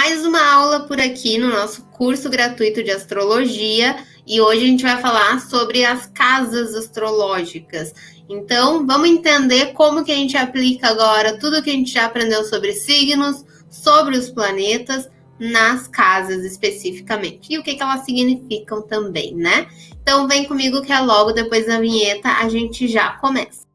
Mais uma aula por aqui no nosso curso gratuito de astrologia e hoje a gente vai falar sobre as casas astrológicas. Então, vamos entender como que a gente aplica agora tudo que a gente já aprendeu sobre signos, sobre os planetas, nas casas especificamente. E o que elas significam também, né? Então, vem comigo que é logo depois da vinheta a gente já começa.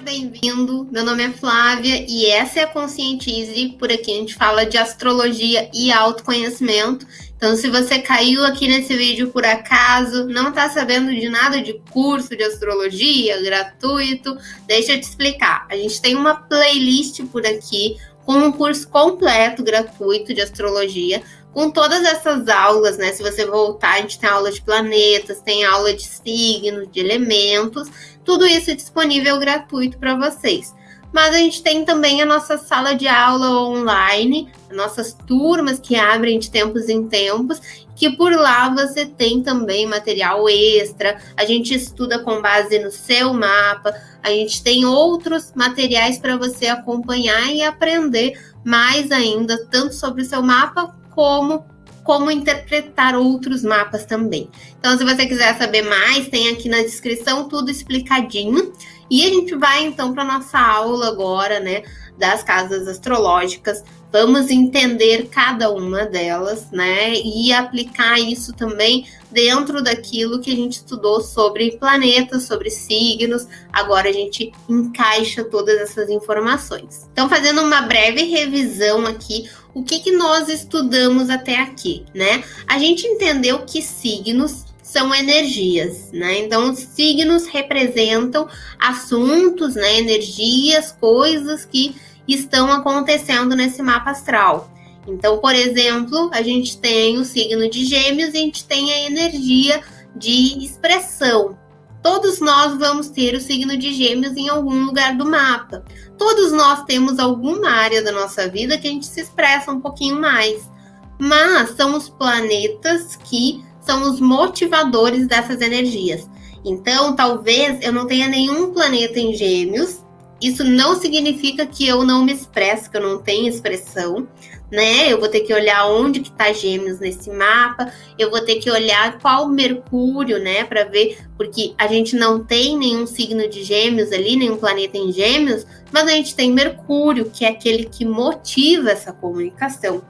Bem-vindo, meu nome é Flávia e essa é a Conscientize. Por aqui a gente fala de astrologia e autoconhecimento. Então, se você caiu aqui nesse vídeo por acaso, não está sabendo de nada de curso de astrologia gratuito, deixa eu te explicar. A gente tem uma playlist por aqui com um curso completo gratuito de astrologia, com todas essas aulas, né? Se você voltar, a gente tem aula de planetas, tem aula de signos, de elementos, tudo isso é disponível gratuito para vocês. Mas a gente tem também a nossa sala de aula online, nossas turmas que abrem de tempos em tempos, que por lá você tem também material extra, a gente estuda com base no seu mapa, a gente tem outros materiais para você acompanhar e aprender mais ainda, tanto sobre o seu mapa, como interpretar outros mapas também. Então, se você quiser saber mais, tem aqui na descrição tudo explicadinho. E a gente vai, então, para a nossa aula agora, né, das casas astrológicas. Vamos entender cada uma delas, né, e aplicar isso também dentro daquilo que a gente estudou sobre planetas, sobre signos. Agora a gente encaixa todas essas informações. Então, fazendo uma breve revisão aqui, o que nós estudamos até aqui, né? A gente entendeu que signos são energias, né? Então, os signos representam assuntos, né? Energias, coisas que estão acontecendo nesse mapa astral. Então, por exemplo, a gente tem o signo de Gêmeos e a gente tem a energia de expressão. Todos nós vamos ter o signo de Gêmeos em algum lugar do mapa. Todos nós temos alguma área da nossa vida que a gente se expressa um pouquinho mais. Mas são os planetas que são os motivadores dessas energias. Então, talvez eu não tenha nenhum planeta em Gêmeos. Isso não significa que eu não me expresso, que eu não tenho expressão, né? Eu vou ter que olhar onde que tá Gêmeos nesse mapa, eu vou ter que olhar qual Mercúrio, né, para ver, porque a gente não tem nenhum signo de Gêmeos ali, nenhum planeta em Gêmeos, mas a gente tem Mercúrio, que é aquele que motiva essa comunicação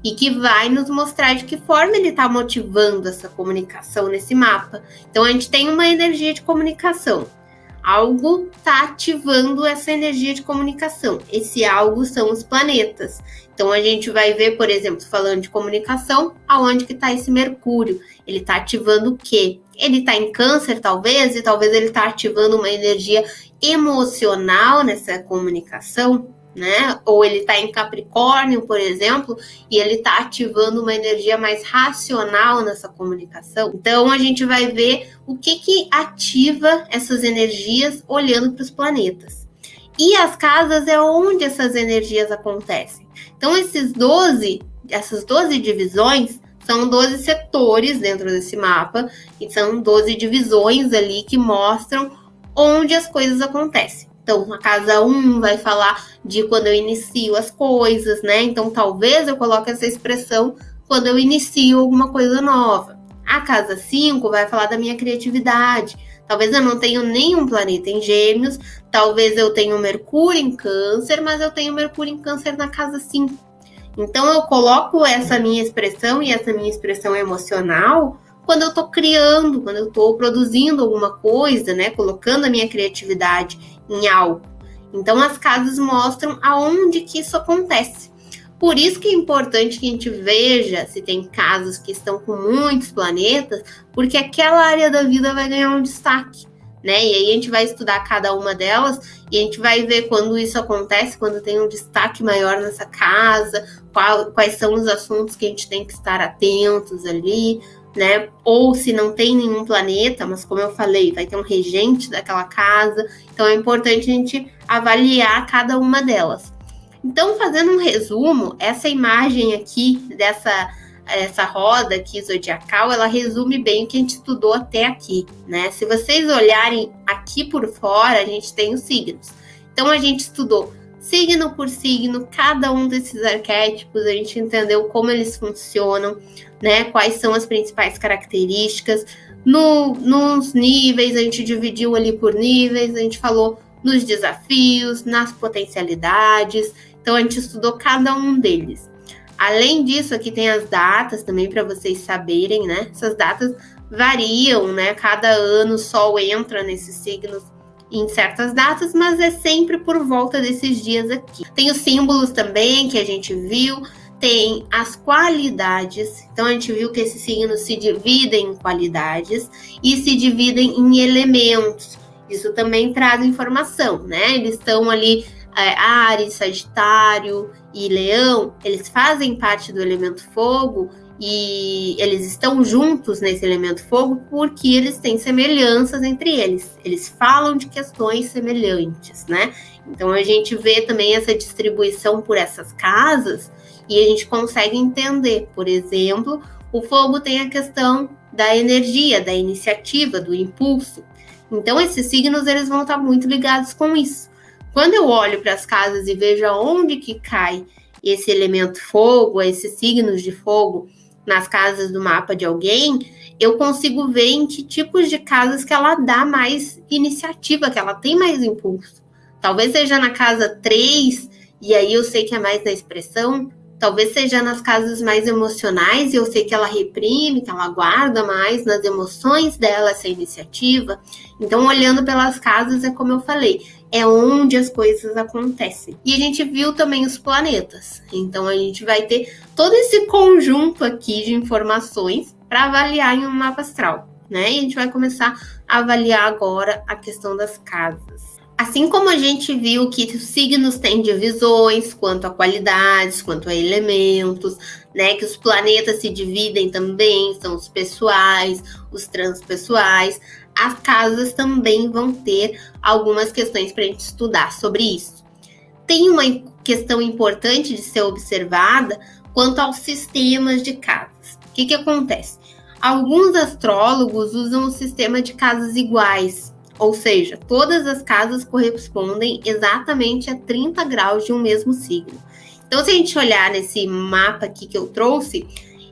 e que vai nos mostrar de que forma ele está motivando essa comunicação nesse mapa. Então, a gente tem uma energia de comunicação. Algo está ativando essa energia de comunicação. Esse algo são os planetas. Então, a gente vai ver, por exemplo, falando de comunicação, aonde que está esse Mercúrio? Ele está ativando o quê? Ele está em Câncer, talvez, e talvez ele está ativando uma energia emocional nessa comunicação, né? Ou ele está em Capricórnio, por exemplo, e ele está ativando uma energia mais racional nessa comunicação. Então, a gente vai ver o que ativa essas energias olhando para os planetas. E as casas é onde essas energias acontecem. Então, essas 12 divisões são 12 setores dentro desse mapa, e são 12 divisões ali que mostram onde as coisas acontecem. Então, a casa 1 vai falar de quando eu inicio as coisas, né? Então, talvez eu coloque essa expressão quando eu inicio alguma coisa nova. A casa 5 vai falar da minha criatividade. Talvez eu não tenha nenhum planeta em Gêmeos, talvez eu tenha o Mercúrio em Câncer, mas eu tenho Mercúrio em Câncer na casa 5. Então, eu coloco essa minha expressão e essa minha expressão emocional quando eu estou criando, quando eu estou produzindo alguma coisa, né? Colocando a minha criatividade em algo. Então, as casas mostram aonde que isso acontece. Por isso que é importante que a gente veja se tem casas que estão com muitos planetas, porque aquela área da vida vai ganhar um destaque, né? E aí a gente vai estudar cada uma delas e a gente vai ver quando isso acontece, quando tem um destaque maior nessa casa, quais são os assuntos que a gente tem que estar atentos ali, né? Ou se não tem nenhum planeta, mas como eu falei, vai ter um regente daquela casa, então é importante a gente avaliar cada uma delas. Então, fazendo um resumo, essa imagem aqui essa roda aqui zodiacal, ela resume bem o que a gente estudou até aqui, né? Se vocês olharem aqui por fora, a gente tem os signos. Então a gente estudou signo por signo, cada um desses arquétipos, a gente entendeu como eles funcionam, né? Quais são as principais características. Nos níveis, a gente dividiu ali por níveis, a gente falou nos desafios, nas potencialidades. Então a gente estudou cada um deles. Além disso, aqui tem as datas também para vocês saberem, né? Essas datas variam, né? Cada ano o Sol entra nesses signos em certas datas, mas é sempre por volta desses dias aqui. Tem os símbolos também que a gente viu, tem as qualidades. Então a gente viu que esses signos se dividem em qualidades e se dividem em elementos. Isso também traz informação, né? Eles estão ali, Áries, Sagitário e Leão, eles fazem parte do elemento fogo e eles estão juntos nesse elemento fogo porque eles têm semelhanças entre eles. Eles falam de questões semelhantes, né? Então a gente vê também essa distribuição por essas casas e a gente consegue entender, por exemplo, o fogo tem a questão da energia, da iniciativa, do impulso. Então esses signos eles vão estar muito ligados com isso. Quando eu olho para as casas e vejo aonde que cai esse elemento fogo, esses signos de fogo nas casas do mapa de alguém, eu consigo ver em que tipos de casas que ela dá mais iniciativa, que ela tem mais impulso. Talvez seja na casa 3, e aí eu sei que é mais na expressão. Talvez seja nas casas mais emocionais, e eu sei que ela reprime, que ela guarda mais nas emoções dela essa iniciativa. Então, olhando pelas casas, é como eu falei, é onde as coisas acontecem. E a gente viu também os planetas. Então, a gente vai ter todo esse conjunto aqui de informações para avaliar em um mapa astral, né? E a gente vai começar a avaliar agora a questão das casas. Assim como a gente viu que os signos têm divisões quanto a qualidades, quanto a elementos, né? Que os planetas se dividem também, são os pessoais, os transpessoais. As casas também vão ter algumas questões para a gente estudar sobre isso. Tem uma questão importante de ser observada quanto aos sistemas de casas. O que acontece? Alguns astrólogos usam o sistema de casas iguais, ou seja, todas as casas correspondem exatamente a 30 graus de um mesmo signo. Então, se a gente olhar nesse mapa aqui que eu trouxe,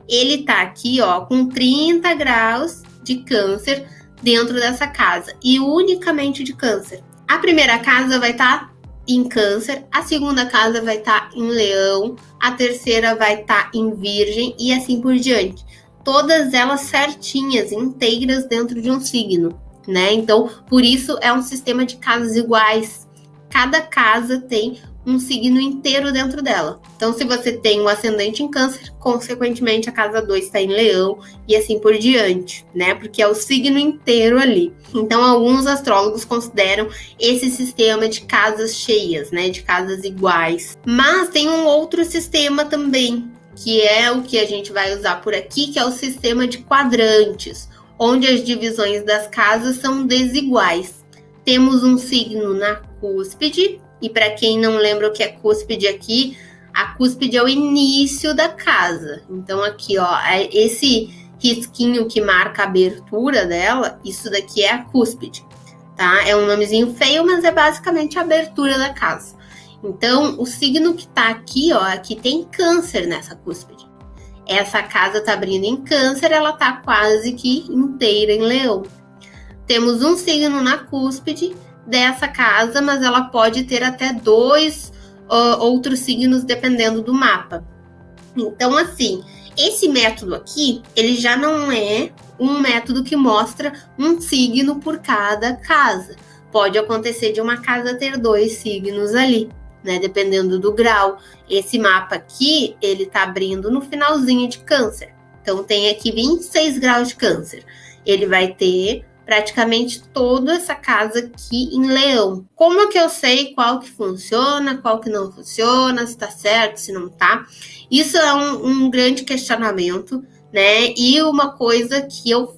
ele tá aqui, ó, com 30 graus de Câncer dentro dessa casa, e unicamente de Câncer. A primeira casa vai estar em Câncer, a segunda casa vai estar em Leão, a terceira vai estar em Virgem e assim por diante. Todas elas certinhas, inteiras dentro de um signo, né? Então, por isso é um sistema de casas iguais. Cada casa tem um signo inteiro dentro dela. Então, se você tem um ascendente em Câncer, consequentemente a casa 2 está em Leão e assim por diante, né? Porque é o signo inteiro ali. Então, alguns astrólogos consideram esse sistema de casas cheias, né? De casas iguais. Mas tem um outro sistema também, que é o que a gente vai usar por aqui, que é o sistema de quadrantes, onde as divisões das casas são desiguais. Temos um signo na cúspide, e para quem não lembra o que é cúspide aqui, a cúspide é o início da casa. Então aqui, ó, esse risquinho que marca a abertura dela, isso daqui é a cúspide, tá? É um nomezinho feio, mas é basicamente a abertura da casa. Então, o signo que tá aqui, ó, aqui tem Câncer nessa cúspide. Essa casa tá abrindo em Câncer, ela tá quase que inteira em Leão. Temos um signo na cúspide dessa casa, mas ela pode ter até 2 outros signos dependendo do mapa. Então, assim, esse método aqui, ele já não é um método que mostra um signo por cada casa. Pode acontecer de uma casa ter 2 signos ali, né? Dependendo do grau. Esse mapa aqui, ele tá abrindo no finalzinho de Câncer. Então, tem aqui 26 graus de Câncer. Ele vai ter praticamente toda essa casa aqui em Leão. Como é que eu sei qual que funciona, qual que não funciona, se tá certo, se não tá? Isso é um grande questionamento, né? E uma coisa que eu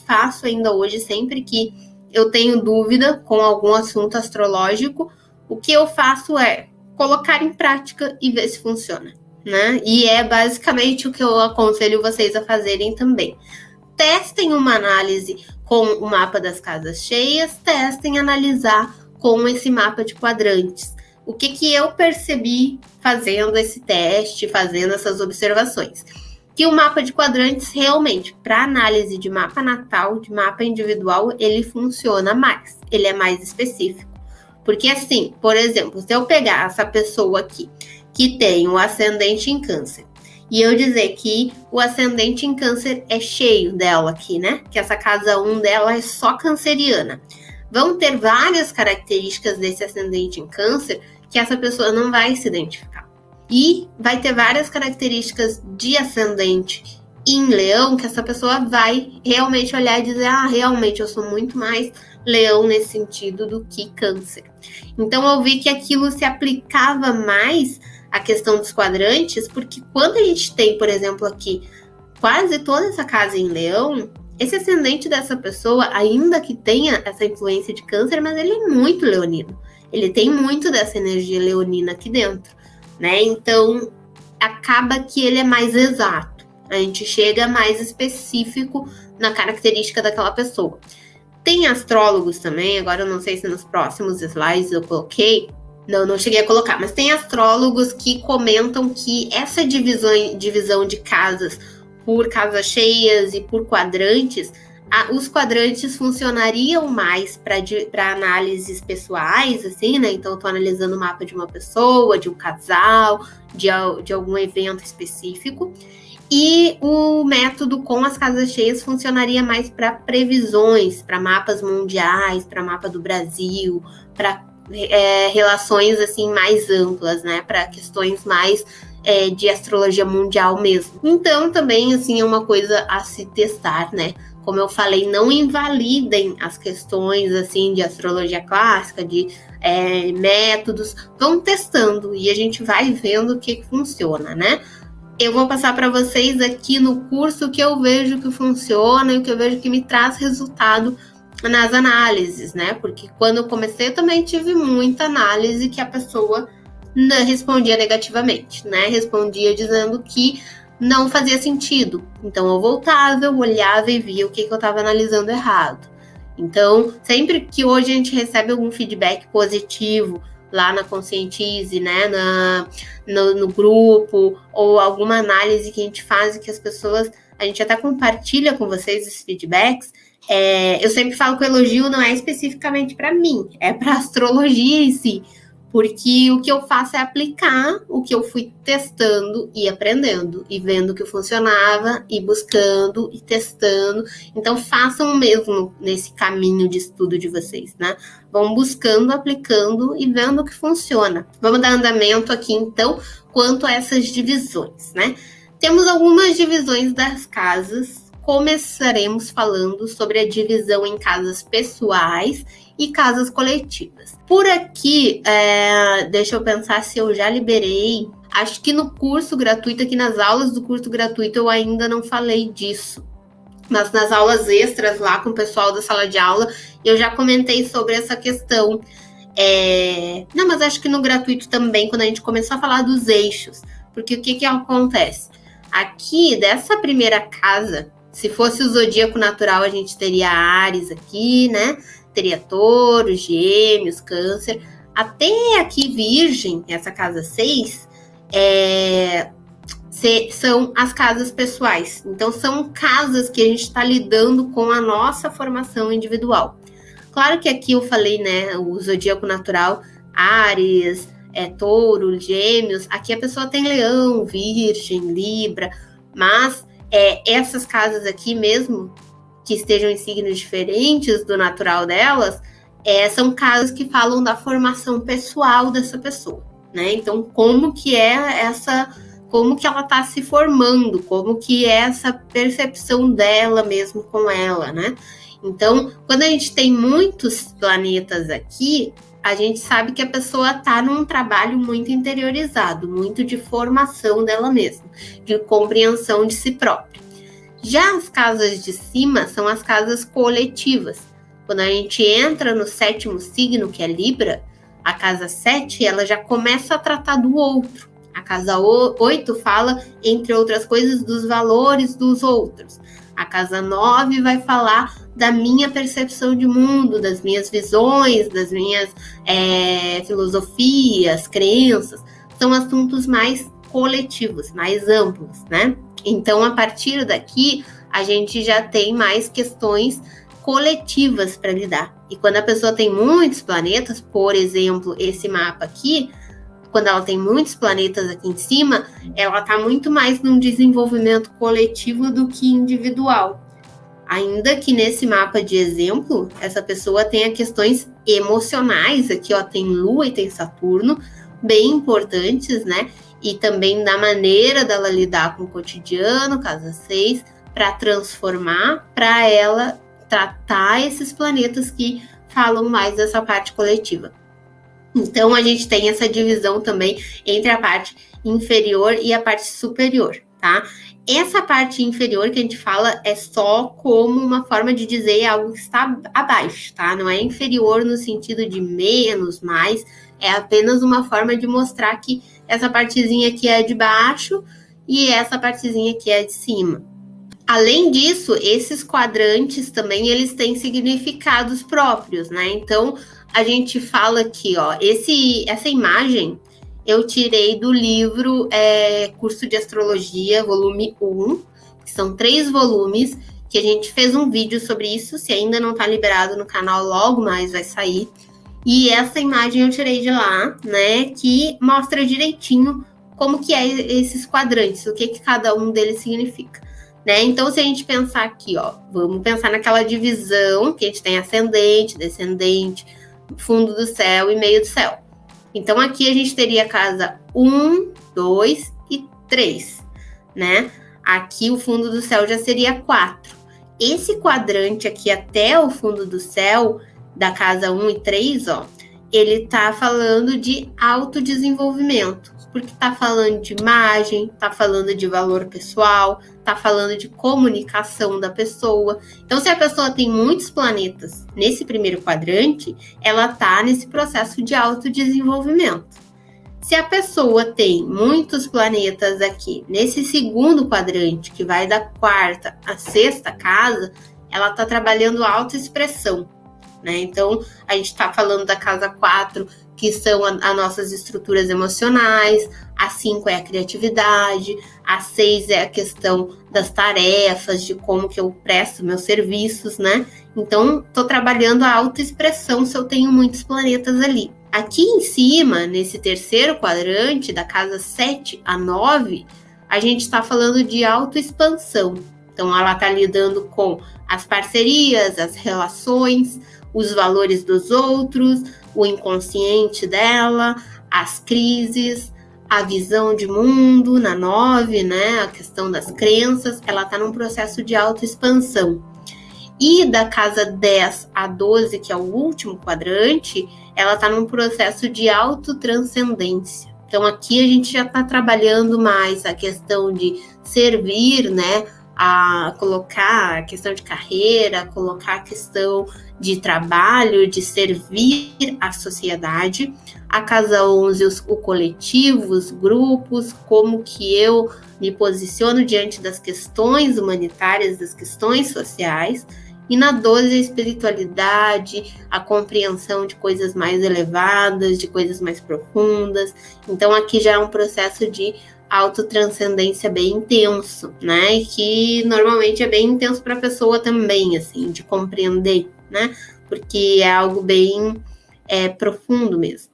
faço ainda hoje, sempre que eu tenho dúvida com algum assunto astrológico, o que eu faço é colocar em prática e ver se funciona, né? E é basicamente o que eu aconselho vocês a fazerem também. Testem uma análise com o mapa das casas cheias, testem analisar com esse mapa de quadrantes. O que eu percebi fazendo esse teste, fazendo essas observações? Que o mapa de quadrantes realmente, para análise de mapa natal, de mapa individual, ele funciona mais, ele é mais específico. Porque assim, por exemplo, se eu pegar essa pessoa aqui, que tem o ascendente em câncer, e eu dizer que o ascendente em câncer é cheio dela aqui, né? Que essa casa 1 dela é só canceriana. Vão ter várias características desse ascendente em câncer que essa pessoa não vai se identificar. E vai ter várias características de ascendente em leão que essa pessoa vai realmente olhar e dizer, realmente eu sou muito mais leão nesse sentido do que câncer. Então eu vi que aquilo se aplicava mais à questão dos quadrantes, porque quando a gente tem, por exemplo, aqui quase toda essa casa em leão, esse ascendente dessa pessoa, ainda que tenha essa influência de câncer, mas ele é muito leonino. Ele tem muito dessa energia leonina aqui dentro, né? Então, acaba que ele é mais exato. A gente chega mais específico na característica daquela pessoa. Tem astrólogos também, agora eu não sei se nos próximos slides eu coloquei, não cheguei a colocar, mas tem astrólogos que comentam que essa divisão de casas por casas cheias e por quadrantes, os quadrantes funcionariam mais para análises pessoais, assim, né? Então, eu tô analisando o mapa de uma pessoa, de um casal, de algum evento específico. E o método com as casas cheias funcionaria mais para previsões, para mapas mundiais, para mapa do Brasil, para relações assim mais amplas, né? Para questões mais de astrologia mundial mesmo. Então, também, assim, é uma coisa a se testar, né? Como eu falei, não invalidem as questões, assim, de astrologia clássica, de métodos. Vão testando e a gente vai vendo o que funciona, né? Eu vou passar para vocês aqui no curso o que eu vejo que funciona e o que eu vejo que me traz resultado nas análises, né? Porque quando eu comecei, eu também tive muita análise que a pessoa respondia negativamente, né? Respondia dizendo que não fazia sentido. Então, eu voltava, eu olhava e via o que eu estava analisando errado. Então, sempre que hoje a gente recebe algum feedback positivo lá na Conscientize, né, no grupo, ou alguma análise que a gente faz e que as pessoas, a gente até compartilha com vocês esses feedbacks, eu sempre falo que o elogio não é especificamente para mim, é para a astrologia em si, porque o que eu faço é aplicar o que eu fui testando e aprendendo, e vendo o que funcionava, e buscando, e testando. Então, façam o mesmo nesse caminho de estudo de vocês, né? Vão buscando, aplicando e vendo o que funciona. Vamos dar andamento aqui, então, quanto a essas divisões, né? Temos algumas divisões das casas. Começaremos falando sobre a divisão em casas pessoais e casas coletivas. Por aqui, deixa eu pensar se eu já liberei. Acho que no curso gratuito, aqui nas aulas do curso gratuito, eu ainda não falei disso. Mas nas aulas extras lá com o pessoal da sala de aula, eu já comentei sobre essa questão. Não, mas acho que no gratuito também, quando a gente começou a falar dos eixos. Porque o que acontece? Aqui, dessa primeira casa, se fosse o zodíaco natural, a gente teria Áries aqui, né? Teria Touro, Gêmeos, Câncer. Até aqui, Virgem, essa casa 6, são as casas pessoais. Então, são casas que a gente está lidando com a nossa formação individual. Claro que aqui eu falei, né? O zodíaco natural, Áries, Touro, Gêmeos. Aqui a pessoa tem Leão, Virgem, Libra. Mas essas casas aqui mesmo, que estejam em signos diferentes do natural delas, são casas que falam da formação pessoal dessa pessoa, né? Então, como que ela está se formando, como que é essa percepção dela mesmo com ela, né? Então, quando a gente tem muitos planetas aqui, a gente sabe que a pessoa está num trabalho muito interiorizado, muito de formação dela mesma, de compreensão de si própria. Já as casas de cima são as casas coletivas. Quando a gente entra no 7º signo, que é Libra, a casa 7, ela já começa a tratar do outro. A casa 8 fala, entre outras coisas, dos valores dos outros. A casa 9 vai falar da minha percepção de mundo, das minhas visões, das minhas filosofias, crenças. São assuntos mais coletivos, mais amplos, né? Então, a partir daqui, a gente já tem mais questões coletivas para lidar. E quando a pessoa tem muitos planetas, por exemplo, esse mapa aqui, quando ela tem muitos planetas aqui em cima, ela está muito mais num desenvolvimento coletivo do que individual. Ainda que nesse mapa de exemplo, essa pessoa tenha questões emocionais, aqui ó, tem Lua e tem Saturno, bem importantes, né? E também da maneira dela lidar com o cotidiano, casa 6, para transformar, para ela tratar esses planetas que falam mais dessa parte coletiva. Então, a gente tem essa divisão também entre a parte inferior e a parte superior, tá? Essa parte inferior que a gente fala é só como uma forma de dizer algo que está abaixo, tá? Não é inferior no sentido de menos, mais, é apenas uma forma de mostrar que essa partezinha aqui é de baixo e essa partezinha aqui é de cima. Além disso, esses quadrantes também, eles têm significados próprios, né? Então, a gente fala aqui, ó, essa imagem eu tirei do livro Curso de Astrologia, volume 1, que são 3 volumes, que a gente fez um vídeo sobre isso, se ainda não tá liberado no canal, logo mais vai sair. E essa imagem eu tirei de lá, né, que mostra direitinho como que é esses quadrantes, o que cada um deles significa. Né? Então, se a gente pensar aqui, ó, vamos pensar naquela divisão que a gente tem ascendente, descendente, fundo do céu e meio do céu. Então, aqui a gente teria a casa 1, 2 e 3, né? Aqui o fundo do céu já seria 4. Esse quadrante aqui até o fundo do céu, da casa 1 e 3, ó, ele tá falando de autodesenvolvimento, porque tá falando de imagem, tá falando de valor pessoal, tá falando de comunicação da pessoa. Então, se a pessoa tem muitos planetas nesse primeiro quadrante, ela tá nesse processo de autodesenvolvimento. Se a pessoa tem muitos planetas aqui nesse segundo quadrante, que vai da 4ª à 6ª casa, ela tá trabalhando autoexpressão, né? Então, a gente tá falando da casa 4, que são as nossas estruturas emocionais, a 5 é a criatividade, a 6 é a questão das tarefas, de como que eu presto meus serviços, né? Então, tô trabalhando a autoexpressão se eu tenho muitos planetas ali. Aqui em cima, nesse terceiro quadrante, da casa 7 a 9, a gente tá falando de autoexpansão. Então, ela tá lidando com as parcerias, as relações, os valores dos outros, o inconsciente dela, as crises, a visão de mundo na 9, né? A questão das crenças, ela está num processo de autoexpansão. E da casa 10 a 12, que é o último quadrante, ela está num processo de autotranscendência. Então, aqui a gente já está trabalhando mais a questão de servir, né? A colocar a questão de carreira, colocar a questão de trabalho, de servir à sociedade. A casa 11, o coletivo, os grupos, como que eu me posiciono diante das questões humanitárias, das questões sociais. E na 12, a espiritualidade, a compreensão de coisas mais elevadas, de coisas mais profundas. Então, aqui já é um processo de autotranscendência bem intenso, né? E que normalmente é bem intenso para a pessoa também, assim, de compreender, né? Porque é algo bem profundo mesmo.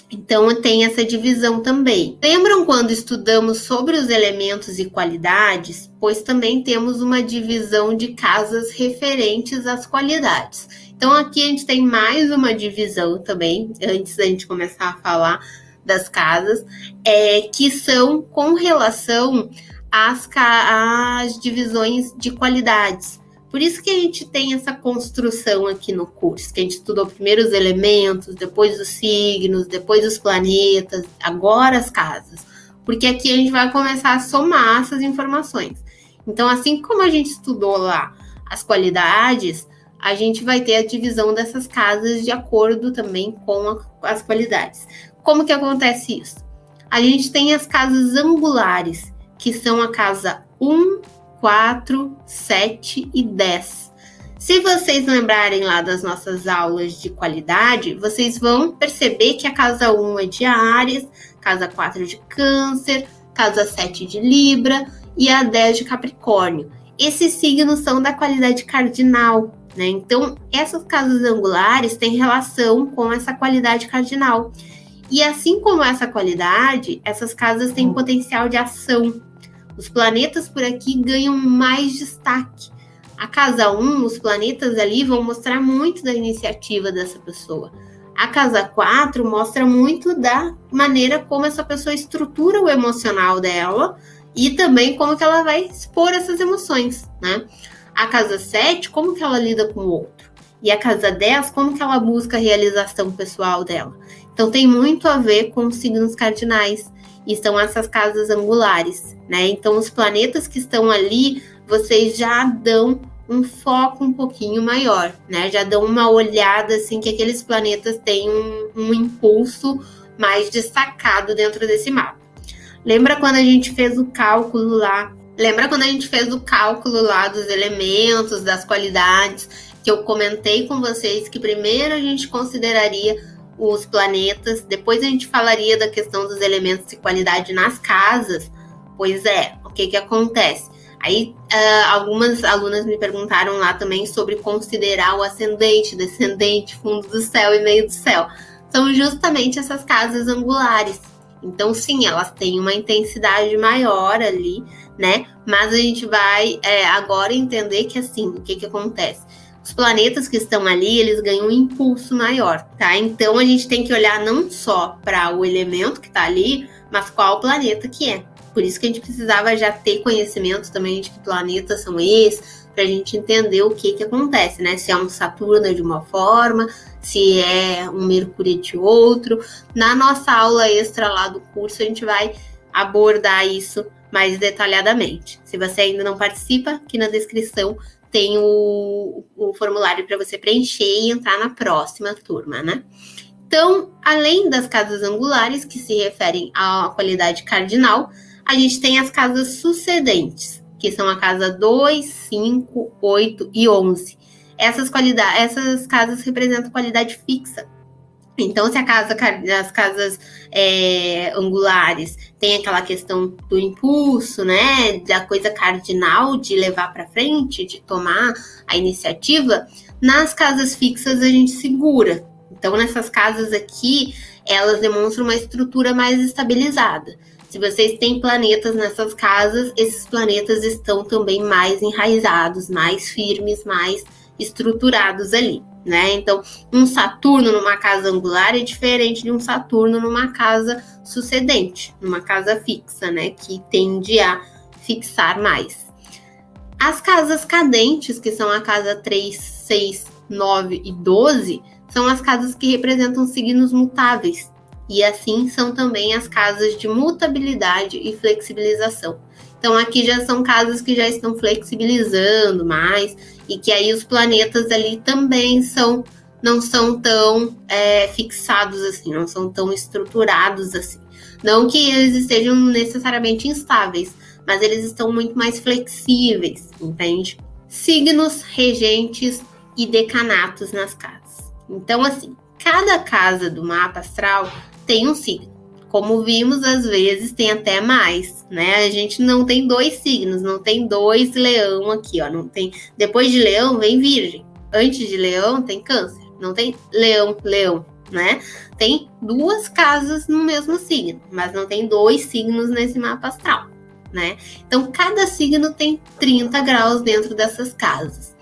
Então, tem essa divisão também. Lembram quando estudamos sobre os elementos e qualidades? Pois também temos uma divisão de casas referentes às qualidades. Então, aqui a gente tem mais uma divisão também, antes da gente começar a falar das casas, que são com relação às divisões de qualidades. Por isso que a gente tem essa construção aqui no curso, que a gente estudou primeiro os elementos, depois os signos, depois os planetas, agora as casas. Porque aqui a gente vai começar a somar essas informações. Então, assim como a gente estudou lá as qualidades, a gente vai ter a divisão dessas casas de acordo também com as qualidades. Como que acontece isso? A gente tem as casas angulares, que são a casa 1, 4, 7 e 10. Se vocês lembrarem lá das nossas aulas de qualidade, vocês vão perceber que a casa 1 é de Áries, casa 4 de Câncer, casa 7 de Libra e a 10 de Capricórnio. Esses signos são da qualidade cardinal, né? Então, essas casas angulares têm relação com essa qualidade cardinal. E assim como essa qualidade, essas casas têm potencial de ação. Os planetas por aqui ganham mais destaque. A casa 1, os planetas ali vão mostrar muito da iniciativa dessa pessoa. A casa 4 mostra muito da maneira como essa pessoa estrutura o emocional dela e também como que ela vai expor essas emoções, né? A casa 7, como que ela lida com o outro. E a casa 10, como que ela busca a realização pessoal dela. Então, tem muito a ver com os signos cardinais. E são essas casas angulares, né? Então, os planetas que estão ali, vocês já dão um foco um pouquinho maior, né? Já dão uma olhada, assim, que aqueles planetas têm um impulso mais destacado dentro desse mapa. Lembra quando a gente fez o cálculo lá? Dos elementos, das qualidades, que eu comentei com vocês que primeiro a gente consideraria os planetas, depois a gente falaria da questão dos elementos e qualidade nas casas. Pois é, o que acontece? Aí algumas alunas me perguntaram lá também sobre considerar o ascendente, descendente, fundo do céu e meio do céu. São justamente essas casas angulares. Então, sim, elas têm uma intensidade maior ali, né? Mas a gente vai agora entender que, assim, o que acontece? Os planetas que estão ali, eles ganham um impulso maior, tá? Então, a gente tem que olhar não só para o elemento que está ali, mas qual planeta que é. Por isso que a gente precisava já ter conhecimento também de que planetas são esses, para a gente entender o que acontece, né? Se é um Saturno de uma forma, se é um Mercúrio de outro. Na nossa aula extra lá do curso, a gente vai abordar isso mais detalhadamente. Se você ainda não participa, aqui na descrição tem o formulário para você preencher e entrar na próxima turma, né? Então, além das casas angulares, que se referem à qualidade cardinal, a gente tem as casas sucedentes, que são a casa 2, 5, 8 e 11. Essas casas representam qualidade fixa. Então, se as casas angulares tem aquela questão do impulso, né, da coisa cardinal de levar para frente, de tomar a iniciativa, nas casas fixas a gente segura. Então, nessas casas aqui, elas demonstram uma estrutura mais estabilizada. Se vocês têm planetas nessas casas, esses planetas estão também mais enraizados, mais firmes, mais estruturados ali, né? Então, um Saturno numa casa angular é diferente de um Saturno numa casa sucedente, numa casa fixa, né? Que tende a fixar mais. As casas cadentes, que são a casa 3, 6, 9 e 12, são as casas que representam signos mutáveis. E assim são também as casas de mutabilidade e flexibilização. Então, aqui já são casas que já estão flexibilizando mais e que aí os planetas ali também não são tão fixados assim, não são tão estruturados assim. Não que eles estejam necessariamente instáveis, mas eles estão muito mais flexíveis, entende? Signos, regentes e decanatos nas casas. Então, assim, cada casa do mapa astral tem um signo. Como vimos, às vezes tem até mais, né? A gente não tem 2 signos, não tem 2 leão aqui, ó. Não tem. Depois de leão vem virgem. Antes de leão tem câncer. Não tem leão, né? Tem 2 casas no mesmo signo, mas não tem 2 signos nesse mapa astral, né? Então, cada signo tem 30 graus dentro dessas casas.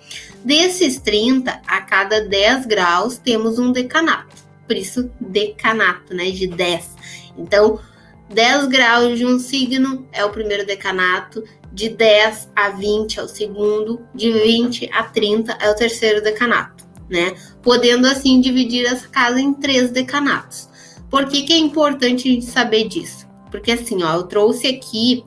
Desses 30, a cada 10 graus temos um decanato. Por isso, decanato, né? De 10. Então, 10 graus de um signo é o primeiro decanato, de 10 a 20 é o segundo, de 20 a 30 é o terceiro decanato, né? Podendo, assim, dividir essa casa em 3 decanatos. Por que é importante a gente saber disso? Porque, assim, ó, eu trouxe aqui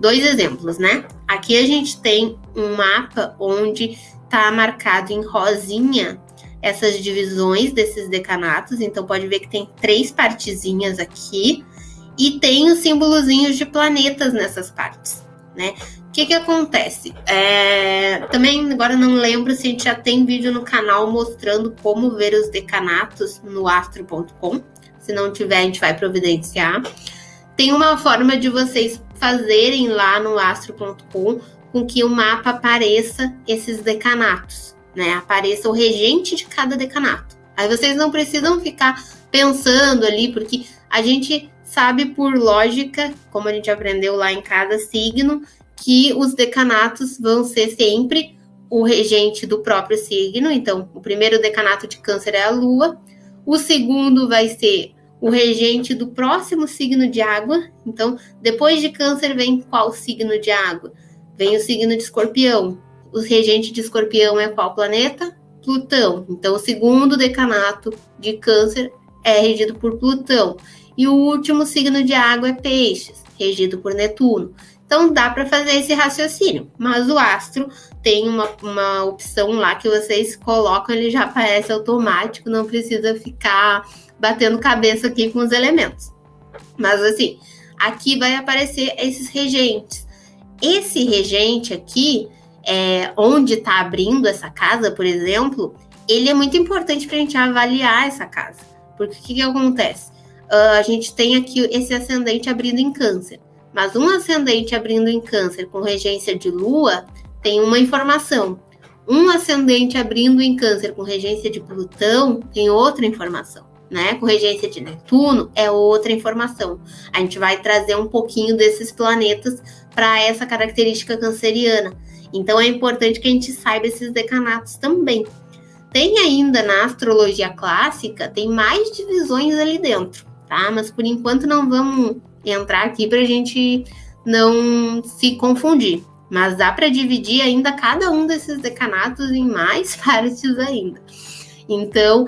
2 exemplos, né? Aqui a gente tem um mapa onde tá marcado em rosinha essas divisões desses decanatos, então pode ver que tem 3 partezinhas aqui e tem os símbolozinhos de planetas nessas partes, né? O que acontece? Também agora não lembro se a gente já tem vídeo no canal mostrando como ver os decanatos no astro.com. Se não tiver, a gente vai providenciar. Tem uma forma de vocês fazerem lá no astro.com com que o mapa apareça esses decanatos, né? Apareça o regente de cada decanato. Aí vocês não precisam ficar pensando ali, porque a gente sabe por lógica, como a gente aprendeu lá em cada signo, que os decanatos vão ser sempre o regente do próprio signo. Então, o primeiro decanato de Câncer é a Lua, o segundo vai ser o regente do próximo signo de água. Então, depois de Câncer vem qual signo de água? Vem o signo de Escorpião. O regente de Escorpião é qual planeta? Plutão. Então, o segundo decanato de Câncer é regido por Plutão. E o último signo de água é Peixes, regido por Netuno. Então, dá para fazer esse raciocínio. Mas o astro tem uma opção lá que vocês colocam, ele já aparece automático, não precisa ficar batendo cabeça aqui com os elementos. Mas assim, aqui vai aparecer esses regentes. Esse regente aqui, onde está abrindo essa casa, por exemplo, ele é muito importante para a gente avaliar essa casa. Porque o que acontece? A gente tem aqui esse ascendente abrindo em Câncer. Mas um ascendente abrindo em Câncer com regência de Lua tem uma informação. Um ascendente abrindo em Câncer com regência de Plutão tem outra informação, né? Com regência de Netuno é outra informação. A gente vai trazer um pouquinho desses planetas para essa característica canceriana. Então é importante que a gente saiba esses decanatos também. Tem ainda na astrologia clássica, tem mais divisões ali dentro, tá? Mas por enquanto não vamos entrar aqui para a gente não se confundir. Mas dá para dividir ainda cada um desses decanatos em mais partes ainda. Então,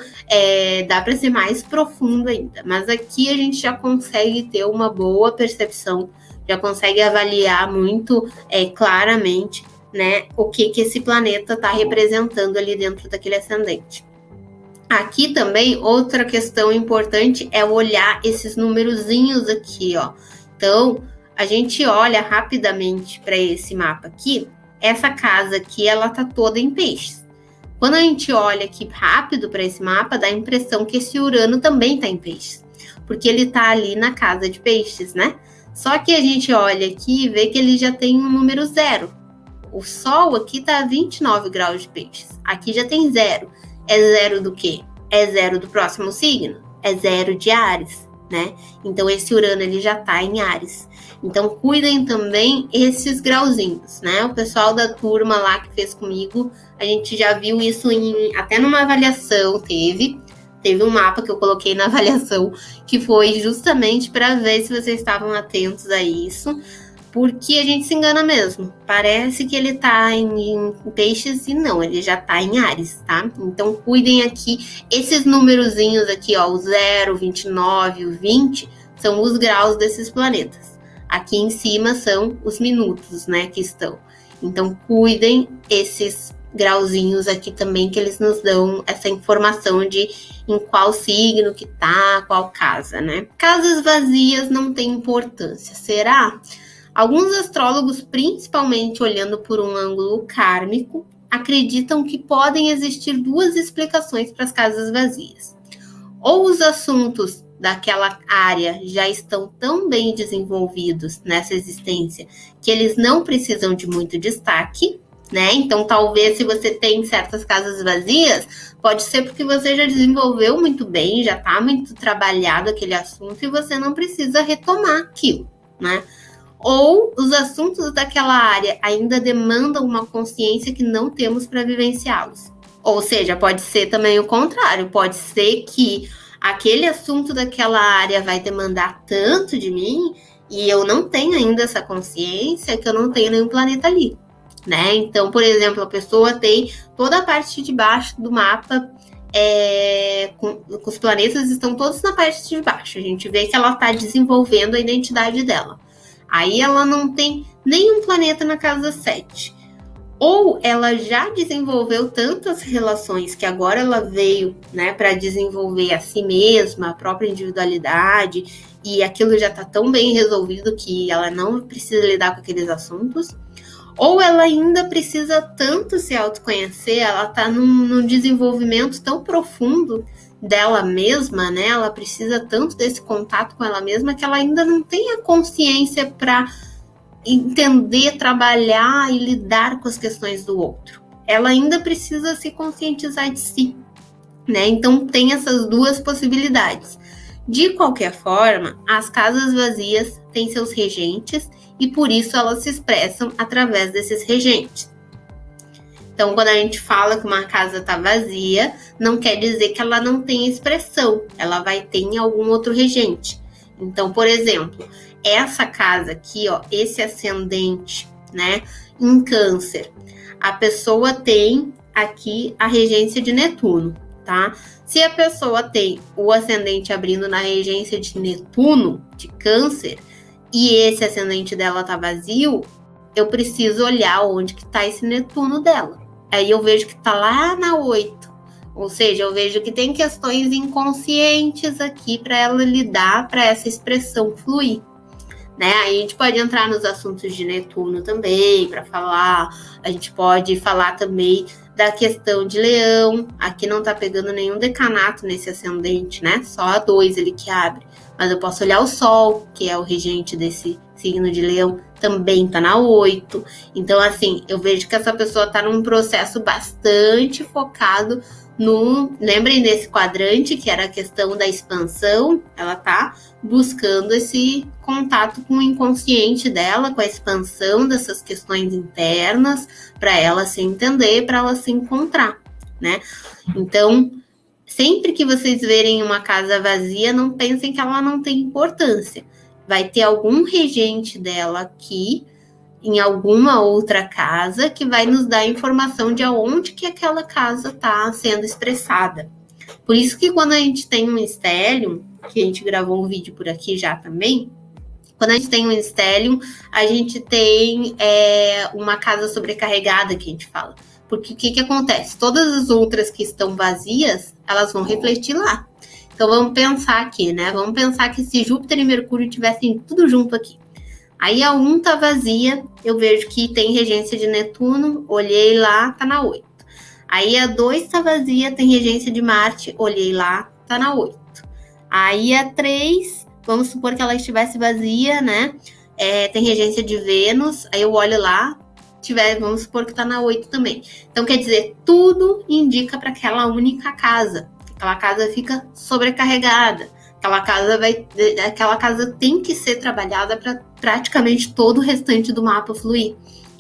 dá para ser mais profundo ainda. Mas aqui a gente já consegue ter uma boa percepção, já consegue avaliar muito claramente, né, o que esse planeta está representando ali dentro daquele ascendente. Aqui também, outra questão importante é olhar esses numerozinhos aqui, ó. Então, a gente olha rapidamente para esse mapa aqui, essa casa aqui, ela tá toda em peixes. Quando a gente olha aqui rápido para esse mapa, dá a impressão que esse Urano também tá em peixes, porque ele tá ali na casa de peixes, né? Só que a gente olha aqui e vê que ele já tem um número 0. O Sol aqui tá a 29 graus de peixes, aqui já tem 0. É 0 do quê? É 0 do próximo signo? É 0 de Áries, né? Então, esse Urano, ele já tá em Áries. Então, cuidem também esses grauzinhos, né? O pessoal da turma lá que fez comigo, a gente já viu isso até numa avaliação, teve um mapa que eu coloquei na avaliação, que foi justamente para ver se vocês estavam atentos a isso, porque a gente se engana mesmo. Parece que ele tá em peixes e não, ele já tá em Áries, tá? Então, cuidem aqui. Esses numerozinhos aqui, ó, o 0, o 29, o 20, são os graus desses planetas. Aqui em cima são os minutos, né, que estão. Então, cuidem esses grauzinhos aqui também, que eles nos dão essa informação de em qual signo que tá, qual casa, né? Casas vazias não têm importância, será? Alguns astrólogos, principalmente olhando por um ângulo kármico, acreditam que podem existir duas explicações para as casas vazias. Ou os assuntos daquela área já estão tão bem desenvolvidos nessa existência que eles não precisam de muito destaque, né? Então, talvez se você tem certas casas vazias, pode ser porque você já desenvolveu muito bem, já está muito trabalhado aquele assunto e você não precisa retomar aquilo, né? Ou os assuntos daquela área ainda demandam uma consciência que não temos para vivenciá-los. Ou seja, pode ser também o contrário, pode ser que aquele assunto daquela área vai demandar tanto de mim e eu não tenho ainda essa consciência que eu não tenho nenhum planeta ali, né? Então, por exemplo, a pessoa tem toda a parte de baixo do mapa, com os planetas estão todos na parte de baixo. A gente vê que ela está desenvolvendo a identidade dela. Aí ela não tem nenhum planeta na casa 7. Ou ela já desenvolveu tantas relações que agora ela veio, né, para desenvolver a si mesma, a própria individualidade, e aquilo já está tão bem resolvido que ela não precisa lidar com aqueles assuntos. ou ela ainda precisa tanto se autoconhecer, ela está num desenvolvimento tão profundo dela mesma, né? Ela precisa tanto desse contato com ela mesma que ela ainda não tem a consciência para entender, trabalhar e lidar com as questões do outro. Ela ainda precisa se conscientizar de si, né? Então tem essas duas possibilidades. De qualquer forma, as casas vazias têm seus regentes e por isso elas se expressam através desses regentes. Então, quando a gente fala que uma casa está vazia, não quer dizer que ela não tem expressão, ela vai ter em algum outro regente. Então, por exemplo, essa casa aqui, ó, esse ascendente, né, em Câncer, a pessoa tem aqui a regência de Netuno, tá? Se a pessoa tem o ascendente abrindo na regência de Netuno, de Câncer, e esse ascendente dela tá vazio, eu preciso olhar onde que tá esse Netuno dela. Aí eu vejo que tá lá na 8. Ou seja, eu vejo que tem questões inconscientes aqui para ela lidar, para essa expressão fluir. Né? Aí a gente pode entrar nos assuntos de Netuno também, para falar. A gente pode falar também da questão de Leão. Aqui não tá pegando nenhum decanato nesse ascendente, né? Só a 2 ele que abre. Mas eu posso olhar o Sol, que é o regente desse signo de Leão, também tá na 8. Então, assim, eu vejo que essa pessoa tá num processo bastante focado no... Lembrem desse quadrante, que era a questão da expansão. Ela tá buscando esse contato com o inconsciente dela, com a expansão dessas questões internas, para ela se entender, para ela se encontrar, né? Então, sempre que vocês verem uma casa vazia, não pensem que ela não tem importância. Vai ter algum regente dela aqui, em alguma outra casa, que vai nos dar informação de aonde que aquela casa está sendo expressada. Por isso que quando a gente tem um stellium, que a gente gravou um vídeo por aqui já também, quando a gente tem um stellium, a gente tem uma casa sobrecarregada, que a gente fala. Porque o que acontece? Todas as outras que estão vazias, elas vão refletir lá. Então vamos pensar aqui, né? Vamos pensar que se Júpiter e Mercúrio tivessem tudo junto aqui. Aí a 1 tá vazia, eu vejo que tem regência de Netuno, olhei lá, tá na 8. Aí a 2 tá vazia, tem regência de Marte, olhei lá, tá na 8. Aí a 3, vamos supor que ela estivesse vazia, né? Tem regência de Vênus, aí eu olho lá, vamos supor que tá na 8 também. Então, quer dizer, tudo indica para aquela única casa. Aquela casa fica sobrecarregada. Aquela casa tem que ser trabalhada para praticamente todo o restante do mapa fluir,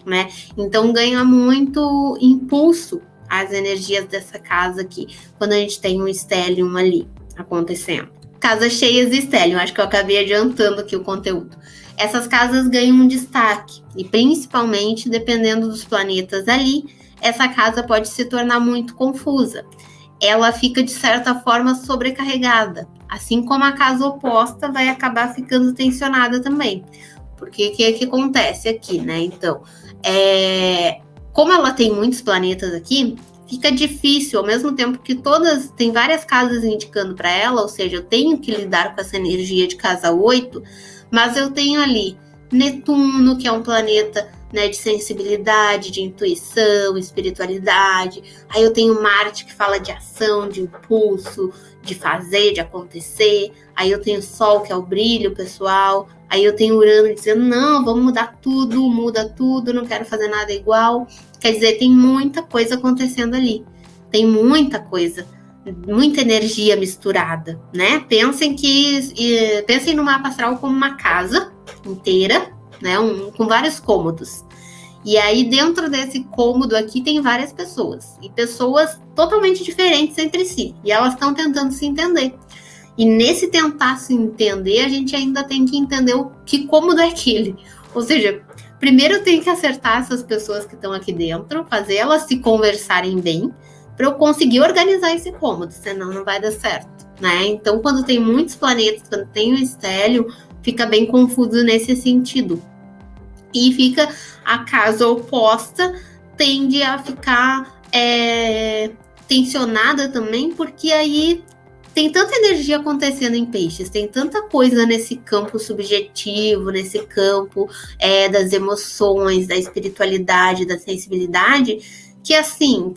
né? Então, ganha muito impulso as energias dessa casa aqui, quando a gente tem um stellium ali acontecendo. Casas cheias de stellium, acho que eu acabei adiantando aqui o conteúdo. Essas casas ganham um destaque, e principalmente, dependendo dos planetas ali, essa casa pode se tornar muito confusa. Ela fica, de certa forma, sobrecarregada, assim como a casa oposta vai acabar ficando tensionada também. Porque o que acontece aqui, né? Então, como ela tem muitos planetas aqui, fica difícil, ao mesmo tempo que tem várias casas indicando para ela, ou seja, eu tenho que lidar com essa energia de casa 8, mas eu tenho ali Netuno, que é um planeta, né, de sensibilidade, de intuição, espiritualidade. Aí eu tenho Marte, que fala de ação, de impulso, de fazer, de acontecer. Aí eu tenho Sol, que é o brilho pessoal. Aí eu tenho Urano dizendo, não, vamos mudar tudo, muda tudo, não quero fazer nada igual. Quer dizer, tem muita coisa acontecendo ali. Tem muita coisa, muita energia misturada, né? Pensem no mapa astral como uma casa inteira, né? Com vários cômodos. E aí, dentro desse cômodo aqui, tem várias pessoas. E pessoas totalmente diferentes entre si. E elas estão tentando se entender. E nesse tentar se entender, a gente ainda tem que entender que cômodo é aquele. Ou seja, primeiro eu tenho que acertar essas pessoas que estão aqui dentro, fazer elas se conversarem bem, para eu conseguir organizar esse cômodo, senão não vai dar certo, né? Então, quando tem muitos planetas, quando tem um stellium, fica bem confuso nesse sentido. E fica a casa oposta, tende a ficar tensionada também, porque aí tem tanta energia acontecendo em peixes, tem tanta coisa nesse campo subjetivo, nesse campo das emoções, da espiritualidade, da sensibilidade, que assim,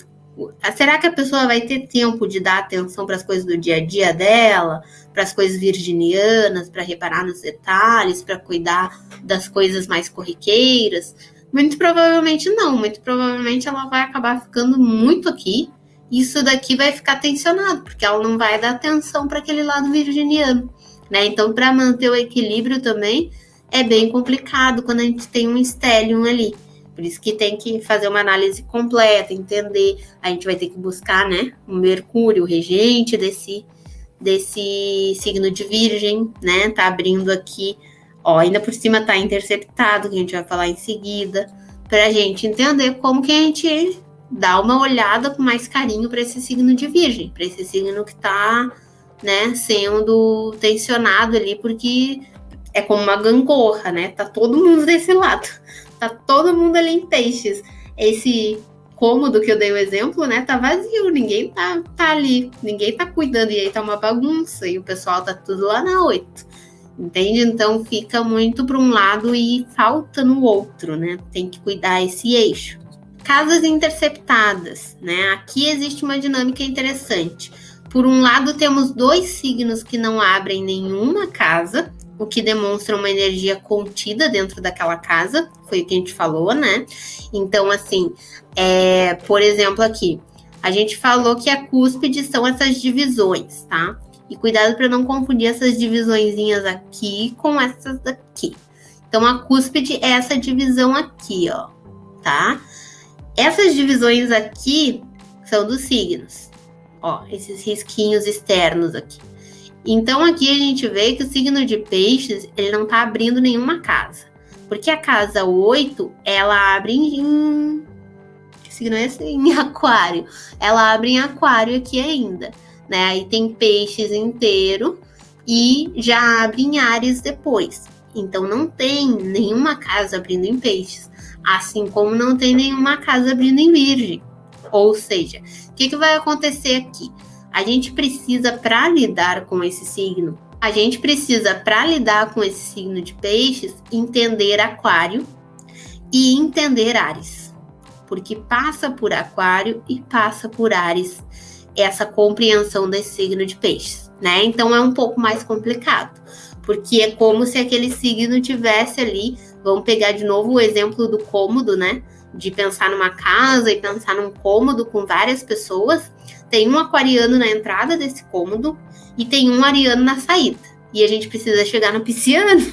será que a pessoa vai ter tempo de dar atenção para as coisas do dia a dia dela, para as coisas virginianas, para reparar nos detalhes, para cuidar das coisas mais corriqueiras? Muito provavelmente não, muito provavelmente ela vai acabar ficando muito aqui. Isso daqui vai ficar tensionado, porque ela não vai dar atenção para aquele lado virginiano, né? Então, para manter o equilíbrio também é bem complicado quando a gente tem um stellium ali. Por isso que tem que fazer uma análise completa, entender. A gente vai ter que buscar, né, o Mercúrio, o regente desse signo de Virgem, né? Tá abrindo aqui, ó, ainda por cima tá interceptado, que a gente vai falar em seguida, pra gente entender como que a gente dá uma olhada com mais carinho para esse signo de Virgem, para esse signo que tá, né, sendo tensionado ali, porque é como uma gangorra, né? Tá todo mundo desse lado, tá todo mundo ali em peixes. Esse cômodo que eu dei o exemplo, né, tá vazio, ninguém tá ali, ninguém tá cuidando, e aí tá uma bagunça, e o pessoal tá tudo lá na 8, entende? Então fica muito para um lado e falta no outro, né? Tem que cuidar esse eixo. Casas interceptadas, né? Aqui existe uma dinâmica interessante. Por um lado, temos 2 signos que não abrem nenhuma casa, o que demonstra uma energia contida dentro daquela casa, foi o que a gente falou, né? Então, assim, por exemplo, aqui, a gente falou que a cúspide são essas divisões, tá? E cuidado para não confundir essas divisõezinhas aqui com essas daqui. Então, a cúspide é essa divisão aqui, ó, tá? Essas divisões aqui são dos signos, ó, esses risquinhos externos aqui. Então, aqui a gente vê que o signo de peixes, ele não tá abrindo nenhuma casa. Porque a casa 8, ela abre em... Que signo é esse? Em aquário. Ela abre em aquário aqui ainda, né? Aí tem peixes inteiro e já abre em Áries depois. Então, não tem nenhuma casa abrindo em peixes. Assim como não tem nenhuma casa abrindo em Virgem. Ou seja, o que vai acontecer aqui? A gente precisa, para lidar com esse signo, de peixes, entender aquário e entender Áries. Porque passa por aquário e passa por Áries essa compreensão desse signo de peixes, né? Então é um pouco mais complicado. Porque é como se aquele signo tivesse ali, vamos pegar de novo o exemplo do cômodo, né? De pensar numa casa e pensar num cômodo com várias pessoas. Tem um aquariano na entrada desse cômodo e tem um ariano na saída. E a gente precisa chegar no pisciano.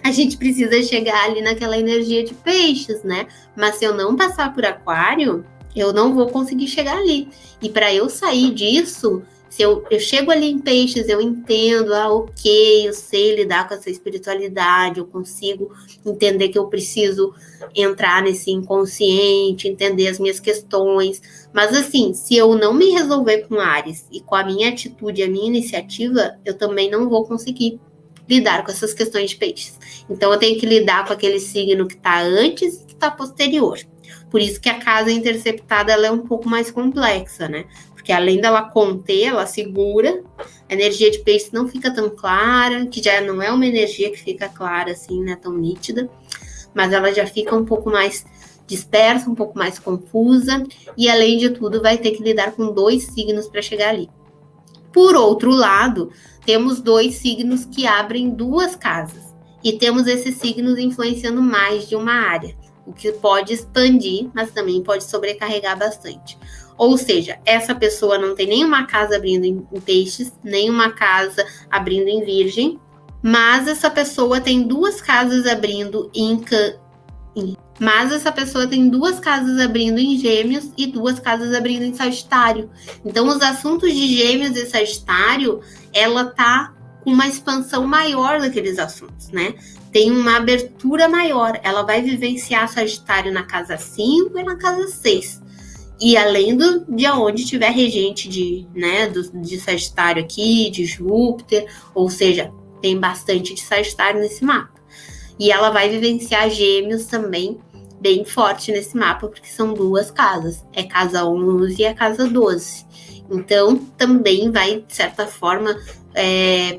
A gente precisa chegar ali naquela energia de peixes, né? Mas se eu não passar por aquário, eu não vou conseguir chegar ali. E para eu sair disso... Se eu chego ali em peixes, eu entendo, ok, eu sei lidar com essa espiritualidade, eu consigo entender que eu preciso entrar nesse inconsciente, entender as minhas questões. Mas assim, se eu não me resolver com Áries e com a minha atitude, a minha iniciativa, eu também não vou conseguir lidar com essas questões de peixes. Então eu tenho que lidar com aquele signo que está antes e que está posterior. Por isso que a casa interceptada ela é um pouco mais complexa, né? Porque além dela conter, ela segura, a energia de peixe não fica tão clara, que já não é uma energia que fica clara assim, né, tão nítida, mas ela já fica um pouco mais dispersa, um pouco mais confusa, e além de tudo vai ter que lidar com 2 signos para chegar ali. Por outro lado, temos 2 signos que abrem 2 casas, e temos esses signos influenciando mais de uma área, o que pode expandir, mas também pode sobrecarregar bastante. Ou seja, essa pessoa não tem nenhuma casa abrindo em peixes, nenhuma casa abrindo em Virgem, mas essa pessoa tem 2 casas abrindo em Gêmeos e 2 casas abrindo em Sagitário. Então, os assuntos de Gêmeos e Sagitário, ela tá com uma expansão maior daqueles assuntos, né? Tem uma abertura maior. Ela vai vivenciar Sagitário na casa 5 e na casa 6. E além de onde tiver regente de Sagitário aqui, de Júpiter, ou seja, tem bastante de Sagitário nesse mapa. E ela vai vivenciar Gêmeos também bem forte nesse mapa, porque são 2 casas. É casa 11 e a casa 12. Então, também vai, de certa forma,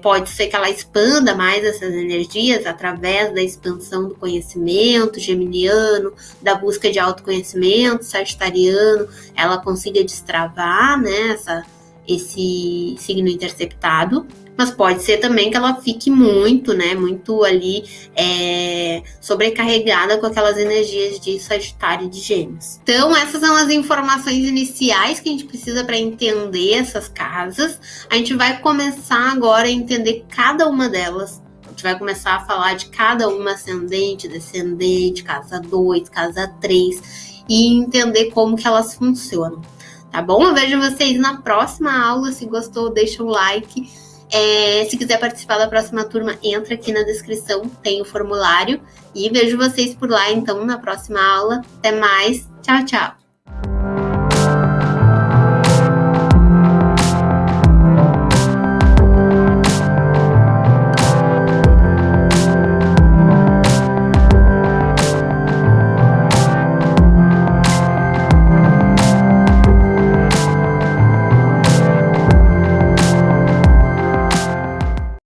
pode ser que ela expanda mais essas energias através da expansão do conhecimento geminiano, da busca de autoconhecimento sagitariano, ela consiga destravar, né, esse signo interceptado. Mas pode ser também que ela fique muito, né, muito ali sobrecarregada com aquelas energias de Sagitário e de Gêmeos. Então, essas são as informações iniciais que a gente precisa para entender essas casas. A gente vai começar agora a entender cada uma delas. A gente vai começar a falar de cada uma, ascendente, descendente, casa 2, casa 3, e entender como que elas funcionam. Tá bom? Eu vejo vocês na próxima aula. Se gostou, deixa o like. Se quiser participar da próxima turma, entra aqui na descrição, tem o formulário. E vejo vocês por lá, então, na próxima aula. Até mais. Tchau, tchau.